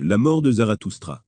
La mort de Zarathustra.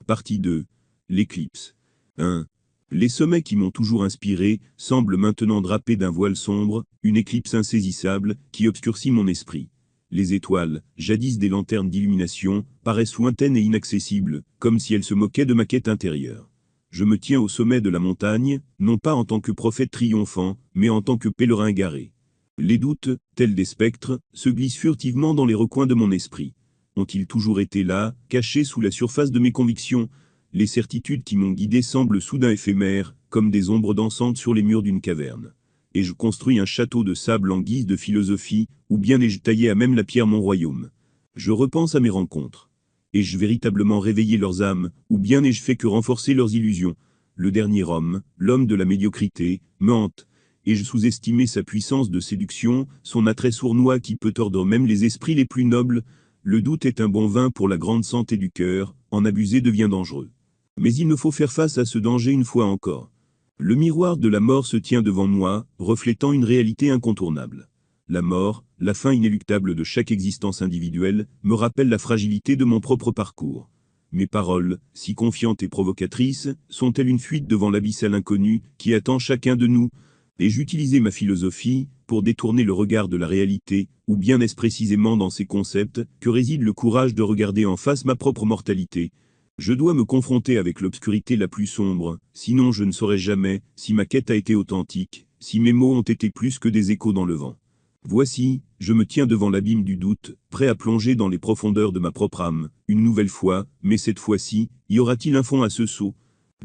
Partie 2. L'éclipse. 1. Les sommets qui m'ont toujours inspiré semblent maintenant drapés d'un voile sombre, une éclipse insaisissable qui obscurcit mon esprit. Les étoiles, jadis des lanternes d'illumination, paraissent lointaines et inaccessibles, comme si elles se moquaient de ma quête intérieure. Je me tiens au sommet de la montagne, non pas en tant que prophète triomphant, mais en tant que pèlerin égaré. Les doutes, tels des spectres, se glissent furtivement dans les recoins de mon esprit. Ont-ils toujours été là, cachés sous la surface de mes convictions? Les certitudes qui m'ont guidé semblent soudain éphémères, comme des ombres dansantes sur les murs d'une caverne. Et je construis un château de sable en guise de philosophie, ou bien ai-je taillé à même la pierre mon royaume? Je repense à mes rencontres. Ai-je véritablement réveillé leurs âmes, ou bien n'ai-je fait que renforcer leurs illusions? Le dernier homme, l'homme de la médiocrité, me hante. Ai-je sous-estimé sa puissance de séduction, son attrait sournois qui peut tordre même les esprits les plus nobles? Le doute est un bon vin pour la grande santé du cœur, en abuser devient dangereux. Mais il me faut faire face à ce danger une fois encore. Le miroir de la mort se tient devant moi, reflétant une réalité incontournable. La mort, la fin inéluctable de chaque existence individuelle, me rappelle la fragilité de mon propre parcours. Mes paroles, si confiantes et provocatrices, sont-elles une fuite devant l'abyssal inconnu qui attend chacun de nous? Ai-je utilisé ma philosophie pour détourner le regard de la réalité, ou bien est-ce précisément dans ces concepts que réside le courage de regarder en face ma propre mortalité? Je dois me confronter avec l'obscurité la plus sombre, sinon je ne saurai jamais si ma quête a été authentique, si mes mots ont été plus que des échos dans le vent. Voici, je me tiens devant l'abîme du doute, prêt à plonger dans les profondeurs de ma propre âme, une nouvelle fois, mais cette fois-ci, y aura-t-il un fond à ce seau?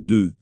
2.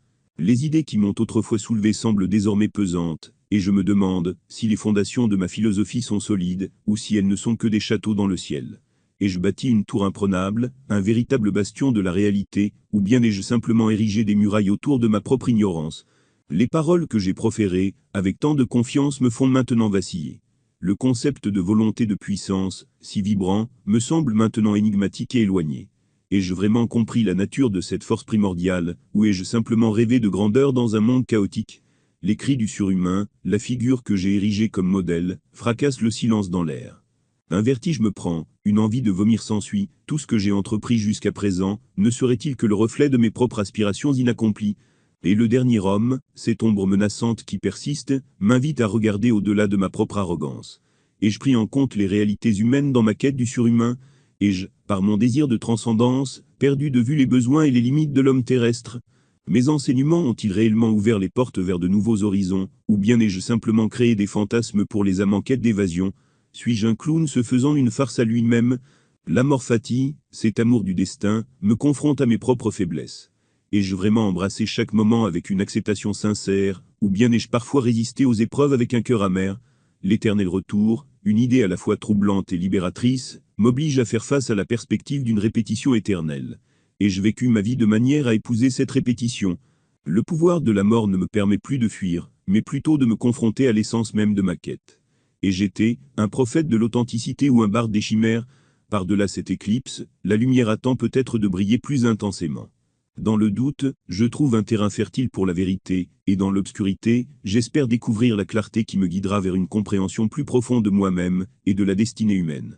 Les idées qui m'ont autrefois soulevé semblent désormais pesantes, et je me demande si les fondations de ma philosophie sont solides, ou si elles ne sont que des châteaux dans le ciel. Ai-je bâti une tour imprenable, un véritable bastion de la réalité, ou bien ai-je simplement érigé des murailles autour de ma propre ignorance? Les paroles que j'ai proférées, avec tant de confiance, me font maintenant vaciller. Le concept de volonté de puissance, si vibrant, me semble maintenant énigmatique et éloigné. Ai-je vraiment compris la nature de cette force primordiale, ou ai-je simplement rêvé de grandeur dans un monde chaotique? Les cris du surhumain, la figure que j'ai érigée comme modèle, fracassent le silence dans l'air. Un vertige me prend, une envie de vomir s'ensuit, tout ce que j'ai entrepris jusqu'à présent, ne serait-il que le reflet de mes propres aspirations inaccomplies? Et le dernier homme, cette ombre menaçante qui persiste, m'invite à regarder au-delà de ma propre arrogance. Ai-je pris en compte les réalités humaines dans ma quête du surhumain? Ai-je, par mon désir de transcendance, perdu de vue les besoins et les limites de l'homme terrestre? Mes enseignements ont-ils réellement ouvert les portes vers de nouveaux horizons, ou bien ai-je simplement créé des fantasmes pour les âmes en quête d'évasion? Suis-je un clown se faisant une farce à lui-même? L'amor fati, cet amour du destin, me confronte à mes propres faiblesses. Ai-je vraiment embrassé chaque moment avec une acceptation sincère, ou bien ai-je parfois résisté aux épreuves avec un cœur amer? L'éternel retour, une idée à la fois troublante et libératrice, m'oblige à faire face à la perspective d'une répétition éternelle. Ai-je vécu ma vie de manière à épouser cette répétition? Le pouvoir de la mort ne me permet plus de fuir, mais plutôt de me confronter à l'essence même de ma quête. Et j'étais, un prophète de l'authenticité ou un barde des chimères? Par-delà cette éclipse, la lumière attend peut-être de briller plus intensément. Dans le doute, je trouve un terrain fertile pour la vérité, et dans l'obscurité, j'espère découvrir la clarté qui me guidera vers une compréhension plus profonde de moi-même et de la destinée humaine.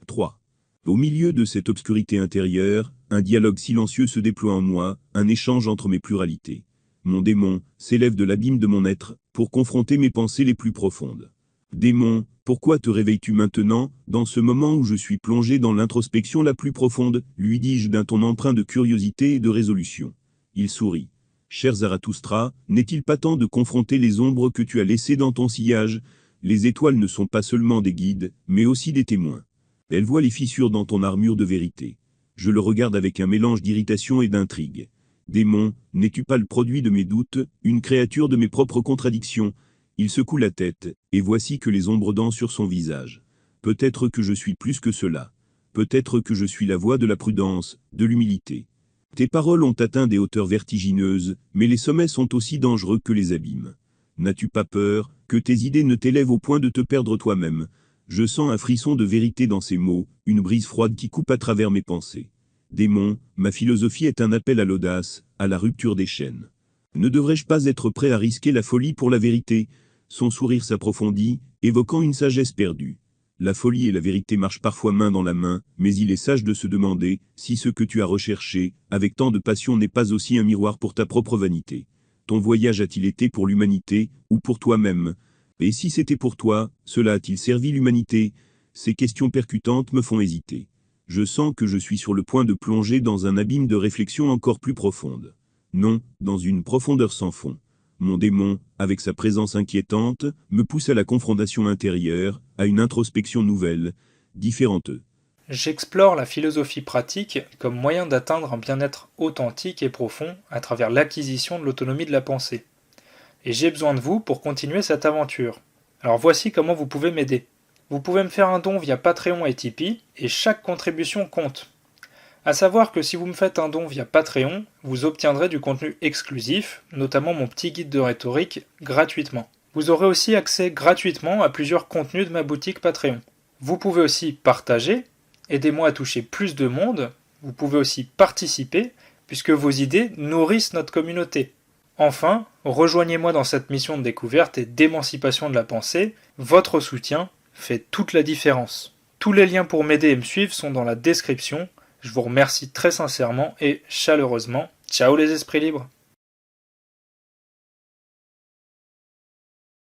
3. Au milieu de cette obscurité intérieure, un dialogue silencieux se déploie en moi, un échange entre mes pluralités. Mon démon s'élève de l'abîme de mon être, pour confronter mes pensées les plus profondes. Démon, pourquoi te réveilles-tu maintenant, dans ce moment où je suis plongé dans l'introspection la plus profonde, lui dis-je d'un ton empreint de curiosité et de résolution. Il sourit. Cher Zarathustra, n'est-il pas temps de confronter les ombres que tu as laissées dans ton sillage? Les étoiles ne sont pas seulement des guides, mais aussi des témoins. Elles voient les fissures dans ton armure de vérité. Je le regarde avec un mélange d'irritation et d'intrigue. Démon, n'es-tu pas le produit de mes doutes, une créature de mes propres contradictions? Il secoue la tête, et voici que les ombres dansent sur son visage. Peut-être que je suis plus que cela. Peut-être que je suis la voix de la prudence, de l'humilité. Tes paroles ont atteint des hauteurs vertigineuses, mais les sommets sont aussi dangereux que les abîmes. N'as-tu pas peur que tes idées ne t'élèvent au point de te perdre toi-même? Je sens un frisson de vérité dans ces mots, une brise froide qui coupe à travers mes pensées. Démon, ma philosophie est un appel à l'audace, à la rupture des chaînes. Ne devrais-je pas être prêt à risquer la folie pour la vérité? Son sourire s'approfondit, évoquant une sagesse perdue. La folie et la vérité marchent parfois main dans la main, mais il est sage de se demander si ce que tu as recherché, avec tant de passion, n'est pas aussi un miroir pour ta propre vanité. Ton voyage a-t-il été pour l'humanité, ou pour toi-même? Et si c'était pour toi, cela a-t-il servi l'humanité? Ces questions percutantes me font hésiter. Je sens que je suis sur le point de plonger dans un abîme de réflexion encore plus profonde. Non, dans une profondeur sans fond. Mon démon, avec sa présence inquiétante, me pousse à la confrontation intérieure, à une introspection nouvelle, différente. J'explore la philosophie pratique comme moyen d'atteindre un bien-être authentique et profond à travers l'acquisition de l'autonomie de la pensée. Et j'ai besoin de vous pour continuer cette aventure. Alors voici comment vous pouvez m'aider. Vous pouvez me faire un don via Patreon et Tipeee, et chaque contribution compte. À savoir que si vous me faites un don via Patreon, vous obtiendrez du contenu exclusif, notamment mon petit guide de rhétorique, gratuitement. Vous aurez aussi accès gratuitement à plusieurs contenus de ma boutique Patreon. Vous pouvez aussi partager, aidez-moi à toucher plus de monde, vous pouvez aussi participer, puisque vos idées nourrissent notre communauté. Enfin, rejoignez-moi dans cette mission de découverte et d'émancipation de la pensée, votre soutien fait toute la différence. Tous les liens pour m'aider et me suivre sont dans la description. Je vous remercie très sincèrement et chaleureusement. Ciao les esprits libres!